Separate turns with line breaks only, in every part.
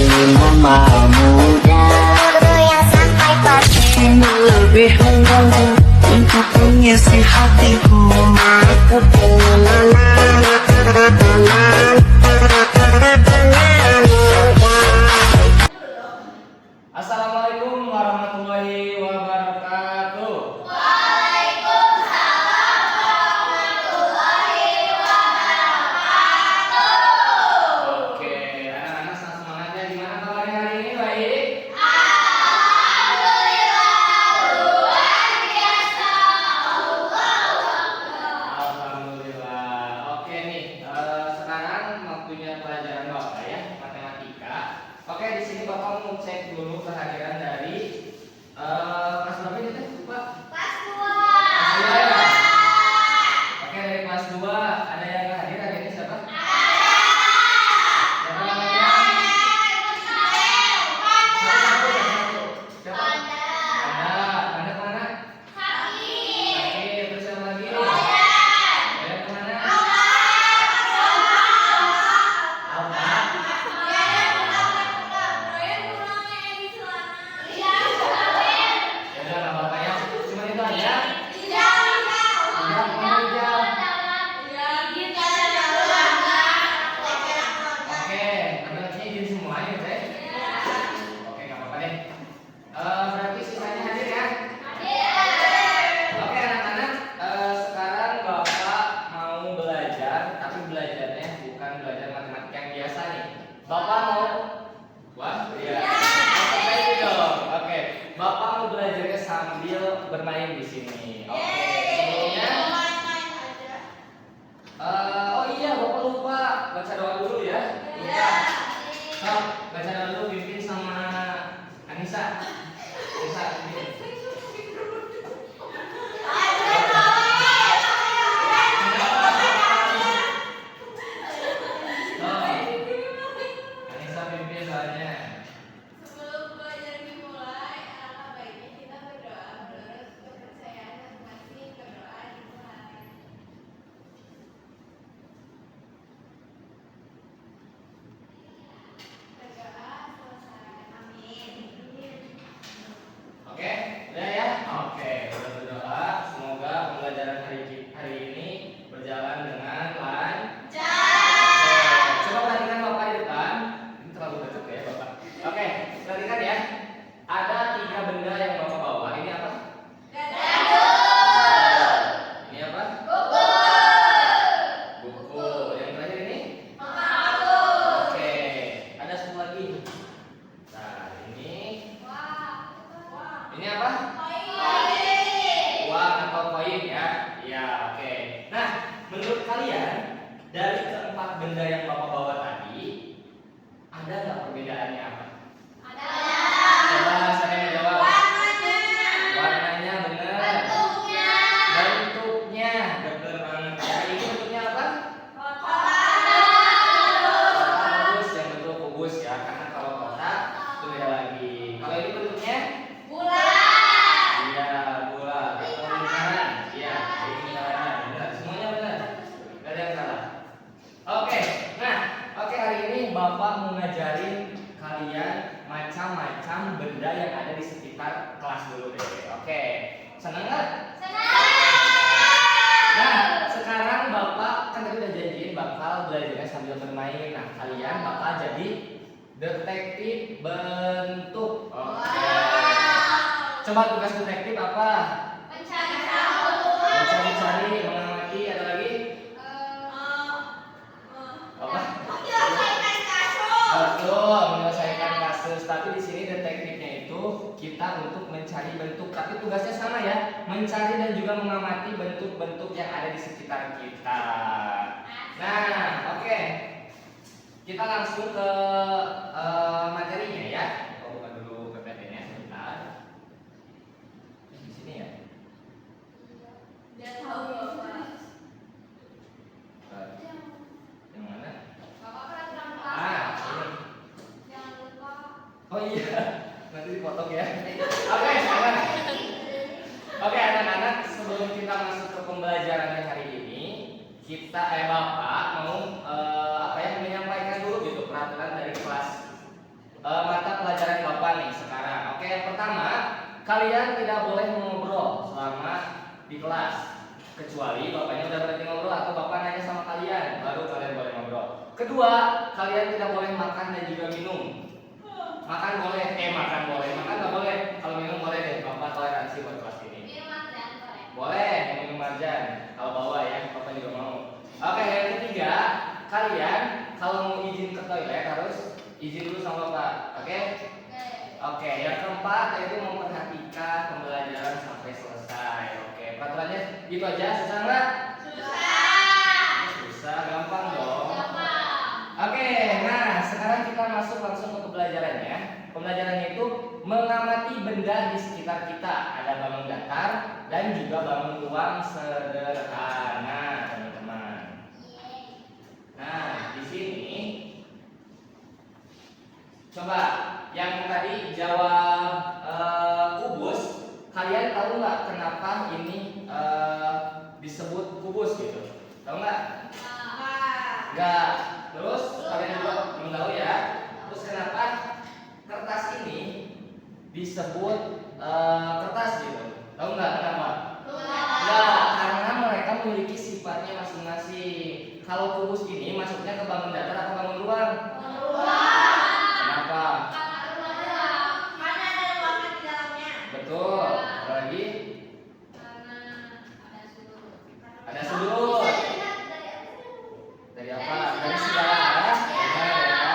mama muda, guru yang sampai pagi lebih mengganggu untuk mengisi hatiku. Aku pengen
Assalamualaikum warahmatullahi wabarakatuh. Oke, anak-anak semangatnya gimana kabarnya hari ini? Baik? Alhamdulillah. Oke nih, sekarang waktunya pelajaran Bapak ya, matematika. Oke, di sini Bapak mau cek dulu kehadiran dari kelas berapa ini teh? Lupa. Kelas 2 ya? Oke, dari kelas 2 ada yang nggak hadir hari ini siapa? Siapa namanya? Satu. Siapa? Ada kemana? Sakit. Terus siapa lagi? Ada kemana? Alfa. Ya udah nggak apa-apa ya. Cuma itu aja. Udah, kemana aja? Oke, teman-temannya izin semua ya, Teh? Oke, nggak apa-apa deh. Berarti sisanya hadir ya? Oke, anak-anak, sekarang Bapak mau belajar, tapi belajarnya bukan belajar matematika yang biasa nih. Bapak mau, wah, iya. Oke, dong. Oke, Bapak mau belajarnya sambil bermain di sini. Oke, sebelumnya, oh iya, Bapak lupa baca doa dulu ya. Lupa. Sok, baca doa dulu pimpin sama Anissa. Anissa, pimpin. Anissa pimpin soalnya.
Sebelum belajar dimulai, alangkah baiknya kita berdoa menurut kepercayaan masing-masing. Berdoa dimulai. Berdoa selesai. Amin.
Oke, udah ya? Oke, udah berdoa. Semoga pembelajaran hari ini berjalan dengan lancar. Oke, coba perhatikan Bapak di depan. Ini terlalu dekat ya Bapak. Oke, perhatikan ya. Ada 3 benda yang Bapak bawa. Ini apa? Ini apa? Buku. Yang terakhir ini? Oke, ada satu lagi. Nah, ini apa? Uang atau koin ya? Iya, oke. Nah, menurut kalian dari keempat benda yang Bapak bawa tadi, ada nggak perbedaannya apa? Coba saya menjawab. Warnanya benar. Bentuknya benar banget. Ya, ini bentuknya apa? Kubus, yang bentuk kubus ya. Karena kalau kotak itu beda lagi. Kalau ini bentuknya? Iya, bola. Atau lingkaran. Iya, ini lingkaran. Benar, semuanya benar. Gak ada yang salah. Oke, nah, oke hari ini Bapak mau ngajarin kalian macam-macam benda yang ada di sekitar kelas dulu deh. Oke, seneng nggak? Nah, sekarang Bapak kan tadi udah janjiin bakal belajarnya sambil bermain. Nah, kalian bakal jadi detektif bentuk. Oke. Coba tugas detektif apa? Mencari-cari, mengamati, ada lagi? Apa? Betul, menyelesaikan kasus. Tapi di sini detektifnya itu kita untuk mencari bentuk. Tapi tugasnya sama ya, mencari dan juga mengamati bentuk-bentuk yang ada di sekitar kita. Nah, oke. Kita langsung ke materinya ya. Kita buka dulu PPT-nya sebentar. Di sini ya.
Dia tahu Bapak.
Yang mana?
Bapak peraturan kelas.
Ini.
Jangan lupa.
Oh iya, nanti dipotong ya. Oke, sekarang. Oke, anak-anak, sebelum kita masuk ke pembelajaran hari ini, Bapak mau menyampaikan dulu gitu peraturan dari kelas mata pelajaran Bapak nih sekarang. Oke, yang pertama, kalian tidak boleh ngobrol selama di kelas. Kecuali Bapaknya udah berhenti ngobrol atau Bapak nanya sama kalian, baru kalian boleh ngobrol. Kedua, kalian tidak boleh makan dan juga minum. Makan boleh, makan nggak boleh. Kalau minum boleh deh, Bapak toleransi buat kelas ini. Boleh, minum marjan. Kalau bawa ya, Bapak juga mau. Oke, yang ketiga, kalian kalau mau izin ke toilet harus izin dulu sama Bapak. Oke? Oke, yang keempat yaitu memperhatikan pembelajaran sampai selesai. Oke, peraturannya itu aja, susah nggak? Susah, gampang dong. Oke, nah sekarang kita masuk langsung ke pembelajarannya. Pembelajarannya itu mengamati benda di sekitar kita. Ada bangun datar dan juga bangun ruang sederhana, teman-teman. Nah, di sini coba yang tadi jawab kubus, kalian tahu nggak kenapa ini disebut kubus gitu? Tahu nggak? Nggak. Terus kalian juga belum tahu ya. Terus kenapa kertas ini disebut kertas gitu? Tahu nggak kenapa? Nggak, karena mereka memiliki sifatnya masing-masing. Kalau kubus ini masuknya ke bangun datar atau bangun ruang? Kenapa? Betul. Apa lagi? Ada sudut. Dari apa? Dari segala arah. Benar ya.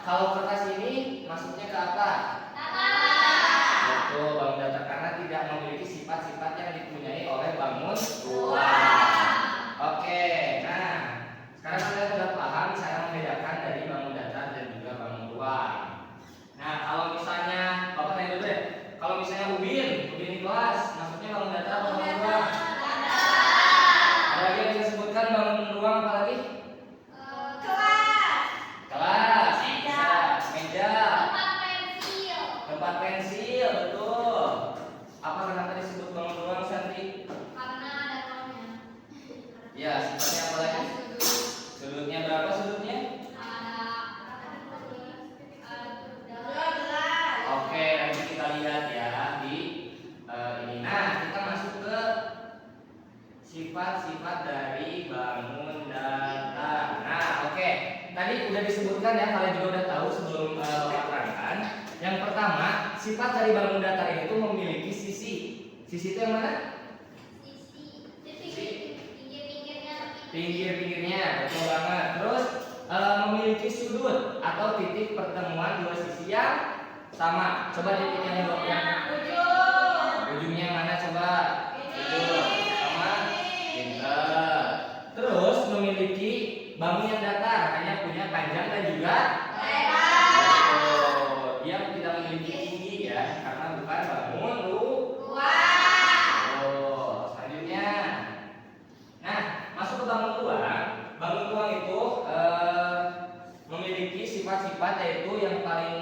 Kalau kertas ini masuknya ke apa? Betul, bangun datar karena tidak memiliki sifat-sifat yang dipunyai oleh bangun ruang. Oke, nah sekarang kalian sudah paham cara membedakan dari bangun datar dan juga bangun ruang. Nah, kalau misalnya Bapak tanya dulu deh, kalau misalnya ubin di kelas, masuknya bangun datar atau bangun ruang? Ada lagi yang bisa sebutkan bangun ruang apa lagi? Kelas, bisa. Meja, tempat pensil, betul. Apa kenapa disebut bangun ruang, Santi? Ya, sifatnya apa lagi? Sudutnya berapa sudutnya? Oke, nanti kita lihat ya di ini. Nah, kita masuk ke sifat-sifat dari bangun datar. Nah, oke. Tadi udah disebutkan ya, kalian juga udah tahu sebelum Bapak terangkan. Yang pertama, sifat dari bangun datar ini tuh memiliki sisi. Sisi itu yang mana? Pinggir-pinggirnya, betul banget. Terus memiliki sudut atau titik pertemuan dua sisi yang sama. Coba titiknya yang ujungnya mana coba? Ujung sama. Pinter. Terus memiliki bangun yang datar, hanya punya panjang dan juga lebar. Dia tidak memiliki tinggi ya, karena bukan bangun ruang. Selanjutnya, nah masuk ke bangun ruang. Bangun ruang itu memiliki sifat-sifat yaitu yang paling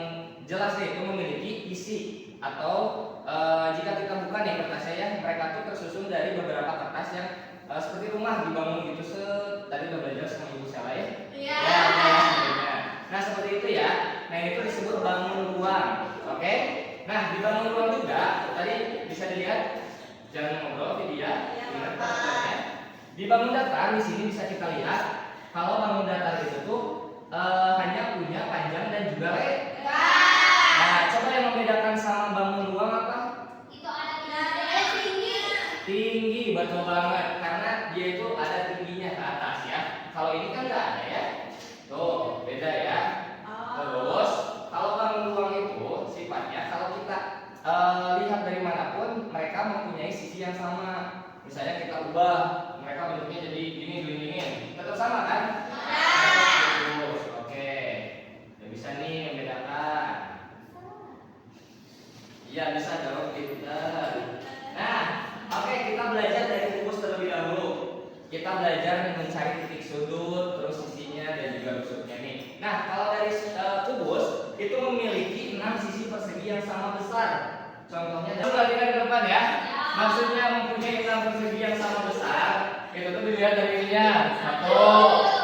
jelas yaitu memiliki isi atau jika kita buka nih kertasnya ya, mereka tuh tersusun dari beberapa kertas yang seperti rumah dibangun gitu. Tadi udah belajar sama Ibu Sela ya? Iya. Ya, nah seperti itu ya. Nah itu disebut bangun ruang. Oke? Nah di bangun ruang juga tadi bisa dilihat, jangan ngobrol video. Ingat peraturannya. Di bangun datar di sini bisa kita lihat kalau bangun datar itu tuh hanya punya panjang dan juga lebar. Nah coba yang membedakan sama bangun ruang apa? Tinggi, betul banget, karena dia itu ada tingginya ke atas ya. Kalau ini kan nggak ada ya. Tuh, beda ya. Terus, kalau bangun ruang itu sifatnya kalau kita lihat dari manapun mereka mempunyai sisi yang sama. Misalnya kita ubah, mereka bentuknya jadi dingin, tetap sama kan? Terus, oke. Ya bisa nih membedakan. Iya bisa jawab gitu. Nah, oke, kita belajar dari kubus terlebih dahulu. Kita belajar mencari titik sudut, terus sisinya dan juga rusuknya nih. Nah, kalau dari kubus itu memiliki 6 sisi persegi yang sama besar. Contohnya, perhatikan ke depan ya. Maksudnya mempunyai 6 persegi yang sama besar. Itu tuh dilihat dari ininya. 1,